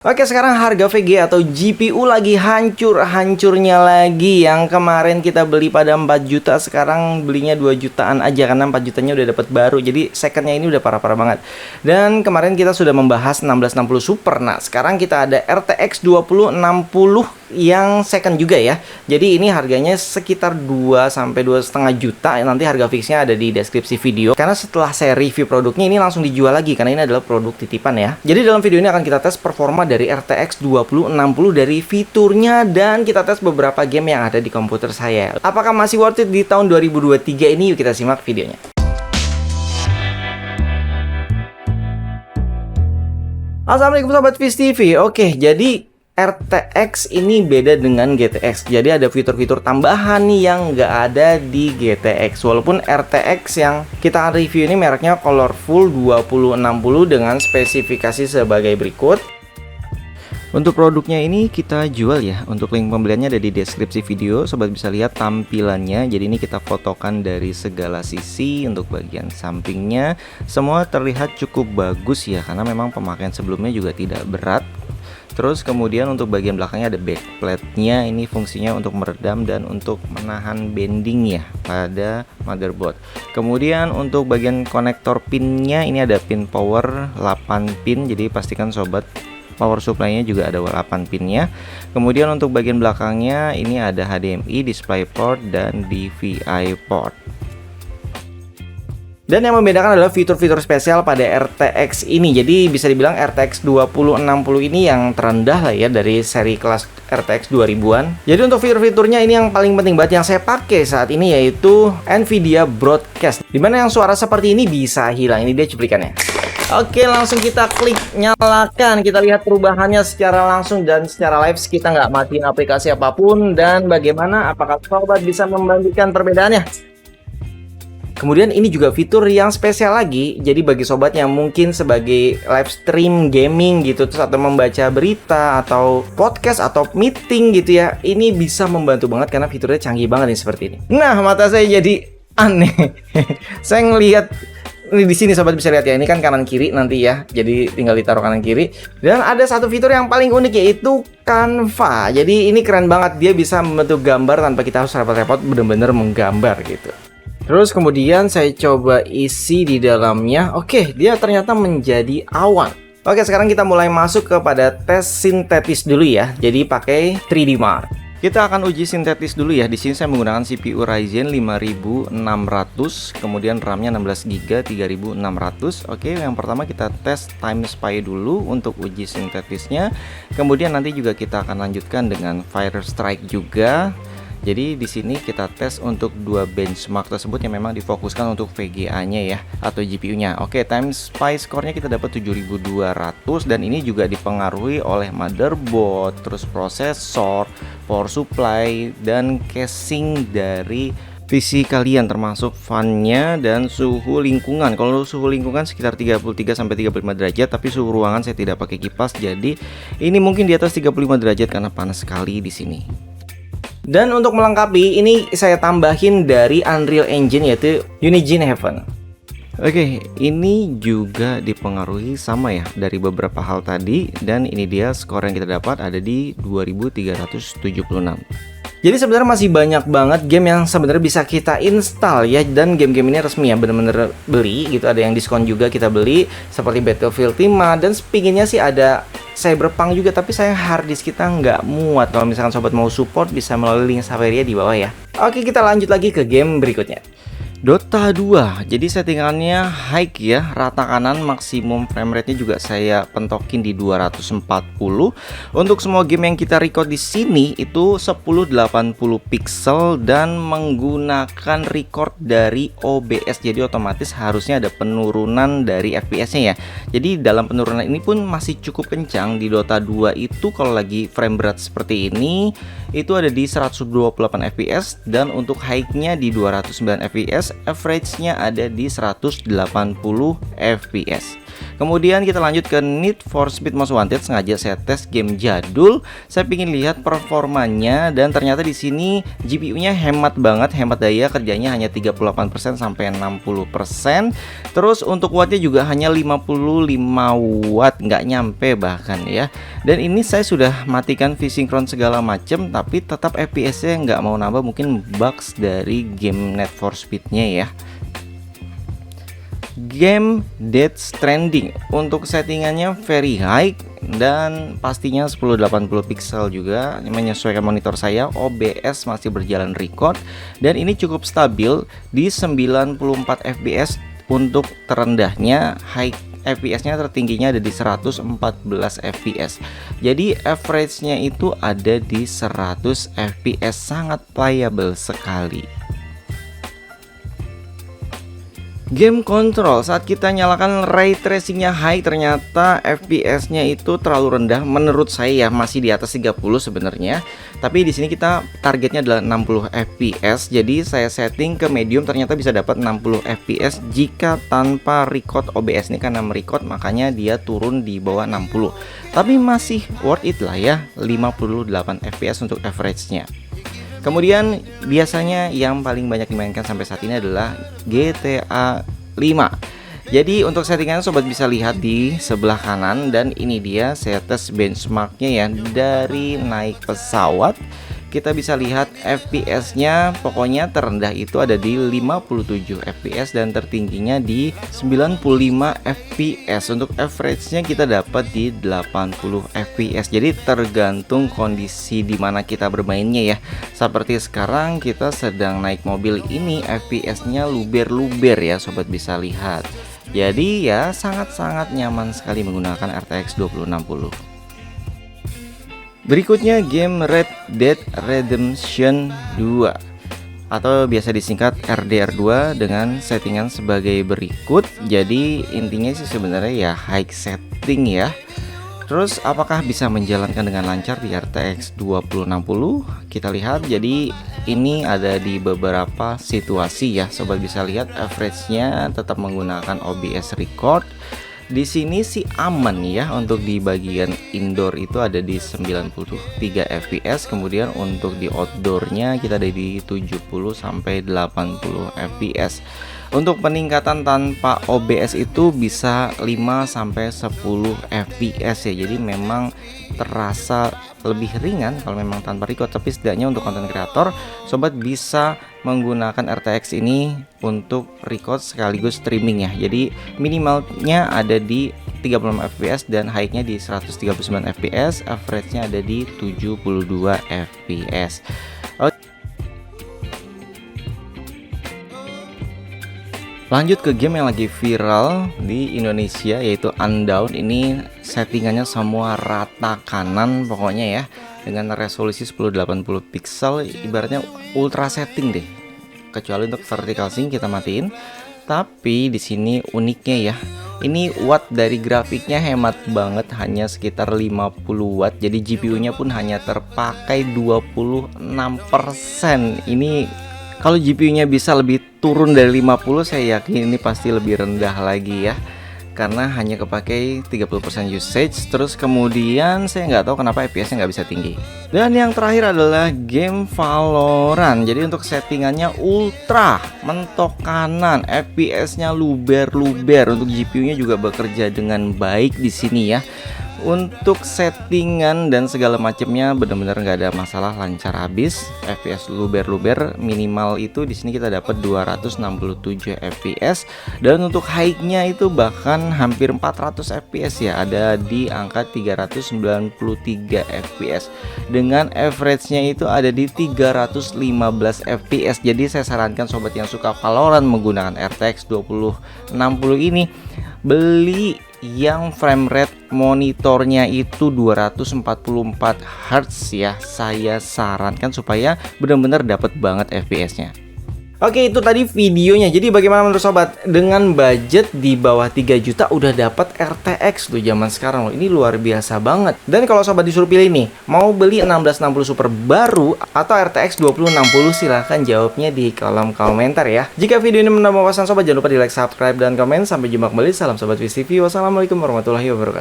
Oke, sekarang harga VGA atau GPU lagi hancur-hancurnya lagi. Yang kemarin kita beli pada 4 juta, sekarang belinya 2 jutaan aja karena 4 jutanya udah dapat baru. Jadi secondnya ini udah parah-parah banget. Dan kemarin kita sudah membahas 1660 Super. Nah, sekarang kita ada RTX 2060 yang second juga ya. Jadi ini harganya sekitar 2 sampai 2,5 juta. Nanti harga fixnya ada di deskripsi video. Karena setelah saya review produknya ini langsung dijual lagi karena ini adalah produk titipan ya. Jadi dalam video ini akan kita tes performa dari RTX 2060 dari fiturnya dan kita tes beberapa game yang ada di komputer saya. Apakah masih worth it di tahun 2023 ini? Yuk kita simak videonya. Assalamualaikum sobat Viz TV. Oke, jadi RTX ini beda dengan GTX. Jadi ada fitur-fitur tambahan nih yang nggak ada di GTX. Walaupun RTX yang kita review ini mereknya Colorful 2060 dengan spesifikasi sebagai berikut. Untuk produknya ini kita jual ya. Untuk link pembeliannya ada di deskripsi video. Sobat bisa lihat tampilannya. Jadi ini kita fotokan dari segala sisi. Untuk bagian sampingnya semua terlihat cukup bagus ya, karena memang pemakaian sebelumnya juga tidak berat. Terus kemudian untuk bagian belakangnya ada backplate-nya. Ini fungsinya untuk meredam dan untuk menahan bending ya pada motherboard. Kemudian untuk bagian konektor pinnya ini ada pin power 8 pin. Jadi pastikan sobat power supply-nya juga ada 8 pinnya. Kemudian untuk bagian belakangnya ini ada HDMI, DisplayPort, dan DVI port. Dan yang membedakan adalah fitur-fitur spesial pada RTX ini. Jadi bisa dibilang RTX 2060 ini yang terendah lah ya dari seri kelas RTX 2000-an. Jadi untuk fitur-fiturnya ini yang paling penting banget yang saya pakai saat ini yaitu NVIDIA Broadcast. Dimana yang suara seperti ini bisa hilang. Ini dia cuplikannya. Oke, langsung kita klik nyalakan. Kita lihat perubahannya secara langsung dan secara live. Kita nggak matiin aplikasi apapun. Dan bagaimana? Apakah sobat bisa membandingkan perbedaannya? Kemudian ini juga fitur yang spesial lagi. Jadi bagi sobat yang mungkin sebagai live stream gaming gitu, terus atau membaca berita atau podcast atau meeting gitu ya, ini bisa membantu banget karena fiturnya canggih banget nih seperti ini. Nah, mata saya jadi aneh. Saya ngelihat ini di sini sobat bisa lihat ya, ini kan kanan kiri nanti ya. Jadi tinggal ditaruh kanan kiri. Dan ada satu fitur yang paling unik yaitu Canva. Jadi ini keren banget, dia bisa membentuk gambar tanpa kita harus repot-repot benar-benar menggambar gitu. Terus kemudian saya coba isi di dalamnya. Oke, dia ternyata menjadi awan. Oke, sekarang kita mulai masuk kepada tes sintetis dulu ya. Jadi pakai 3D Mark. Kita akan uji sintetis dulu ya. Di sini saya menggunakan CPU Ryzen 5600, kemudian RAM-nya 16GB 3600. Oke, yang pertama kita tes time spy dulu untuk uji sintetisnya. Kemudian nanti juga kita akan lanjutkan dengan Fire Strike juga. Jadi di sini kita tes untuk dua benchmark tersebut yang memang difokuskan untuk VGA-nya ya atau GPU-nya. Oke, time spy score-nya kita dapat 7200 dan ini juga dipengaruhi oleh motherboard, terus prosesor, power supply dan casing dari PC kalian termasuk fan-nya dan suhu lingkungan. Kalau suhu lingkungan sekitar 33 sampai 35 derajat, tapi suhu ruangan saya tidak pakai kipas. Jadi ini mungkin di atas 35 derajat karena panas sekali di sini. Dan untuk melengkapi ini saya tambahin dari Unreal Engine yaitu Unigine Heaven. Oke, ini juga dipengaruhi sama ya dari beberapa hal tadi. Dan ini dia skor yang kita dapat ada di 2376. Jadi sebenarnya masih banyak banget game yang sebenarnya bisa kita install ya. Dan game-game ini resmi ya, bener-bener beli gitu. Ada yang diskon juga kita beli seperti Battlefield 5. Dan pinginnya sih ada Cyberpunk juga, tapi sayang harddisk kita nggak muat. Kalau misalkan sobat mau support bisa melalui link Saveria di bawah ya. Oke, kita lanjut lagi ke game berikutnya. Dota 2, jadi settingannya high ya, rata kanan, maksimum frame rate-nya juga saya pentokin di 240. Untuk semua game yang kita record di sini itu 1080 pixel dan menggunakan record dari OBS. Jadi otomatis harusnya ada penurunan dari FPS-nya ya. Jadi dalam penurunan ini pun masih cukup kencang. Di Dota 2 itu kalau lagi frame rate seperti ini itu ada di 128 fps dan untuk high-nya di 209 fps. Average-nya ada di 180 fps. Kemudian kita lanjut ke Need for Speed Most Wanted. Sengaja saya tes game jadul. Saya ingin lihat performanya dan ternyata di sini GPU-nya hemat banget, hemat daya kerjanya hanya 38% sampai 60%. Terus untuk wattnya juga hanya 55 watt, nggak nyampe bahkan ya. Dan ini saya sudah matikan V-Synchron segala macem, tapi tetap FPS-nya nggak mau nambah, mungkin bugs dari game Need for Speed-nya ya. Game Death Stranding untuk settingannya very high dan pastinya 1080 pixel juga, menyesuaikan monitor saya. OBS masih berjalan record dan ini cukup stabil di 94 fps. Untuk terendahnya, high FPS-nya tertingginya ada di 114 fps. Jadi average-nya itu ada di 100 fps, sangat playable sekali. Game control, saat kita nyalakan ray tracingnya high, ternyata FPS-nya itu terlalu rendah menurut saya ya, masih di atas 30 sebenarnya. Tapi di sini kita targetnya adalah 60 fps. Jadi saya setting ke medium, ternyata bisa dapat 60 fps jika tanpa record OBS. Ini karena merecord makanya dia turun di bawah 60. Tapi masih worth it lah ya, 58 fps untuk average-nya. Kemudian biasanya yang paling banyak dimainkan sampai saat ini adalah GTA 5. Jadi untuk settingannya sobat bisa lihat di sebelah kanan, dan ini dia saya tes benchmarknya ya. Dari naik pesawat kita bisa lihat FPS-nya pokoknya terendah itu ada di 57 fps dan tertingginya di 95 fps. Untuk average-nya kita dapat di 80 fps. Jadi tergantung kondisi di mana kita bermainnya ya. Seperti sekarang kita sedang naik mobil ini, FPS-nya luber-luber ya sobat bisa lihat. Jadi ya sangat-sangat nyaman sekali menggunakan RTX 2060. Berikutnya game Red Dead Redemption 2 atau biasa disingkat RDR2 dengan settingan sebagai berikut. Jadi intinya sih sebenarnya ya high setting ya. Terus apakah bisa menjalankan dengan lancar di RTX 2060? Kita lihat. Jadi ini ada di beberapa situasi ya. Sobat bisa lihat average-nya tetap menggunakan OBS record. Di sini sih aman ya, untuk di bagian indoor itu ada di 93 fps, kemudian untuk di outdoornya kita ada di 70 sampai 80 fps. Untuk peningkatan tanpa OBS itu bisa 5 sampai 10 fps ya. Jadi memang terasa lebih ringan kalau memang tanpa record, tapi setidaknya untuk konten kreator sobat bisa menggunakan RTX ini untuk record sekaligus streaming ya. Jadi minimalnya ada di 36 fps dan high-nya di 139 fps, average-nya ada di 72 fps. Lanjut ke game yang lagi viral di Indonesia yaitu Undawn. Ini settingannya semua rata kanan pokoknya ya, dengan resolusi 1080 pixel, ibaratnya ultra setting deh. Kecuali untuk vertical sync kita matiin. Tapi di sini uniknya ya, ini watt dari grafiknya hemat banget, hanya sekitar 50 watt. Jadi GPU-nya pun hanya terpakai 26%. Ini kalau GPU-nya bisa lebih turun dari 50, saya yakin ini pasti lebih rendah lagi ya, karena hanya kepakai 30% usage. Terus kemudian saya nggak tahu kenapa FPS-nya nggak bisa tinggi. Dan yang terakhir adalah game Valorant. Jadi untuk settingannya ultra, mentok kanan, FPS-nya luber-luber. Untuk GPU-nya juga bekerja dengan baik di sini ya. Untuk settingan dan segala macamnya benar-benar nggak ada masalah, lancar habis. FPS luber-luber, minimal itu di sini kita dapat 267 fps, dan untuk high-nya itu bahkan hampir 400 fps ya, ada di angka 393 fps. Dengan average-nya itu ada di 315 fps. Jadi saya sarankan sobat yang suka Valorant menggunakan RTX 2060 ini, beli yang frame rate monitornya itu 244 Hz ya. Saya sarankan supaya benar-benar dapat banget FPS-nya. Oke, itu tadi videonya. Jadi bagaimana menurut sobat? Dengan budget di bawah 3 juta udah dapat RTX tuh zaman sekarang loh. Ini luar biasa banget. Dan kalau sobat disuruh pilih nih, mau beli 1660 Super baru atau RTX 2060, silahkan jawabnya di kolom komentar ya. Jika video ini menambah wawasan sobat, jangan lupa di like, subscribe, dan komen. Sampai jumpa kembali. Salam sobat VCV. Wassalamualaikum warahmatullahi wabarakatuh.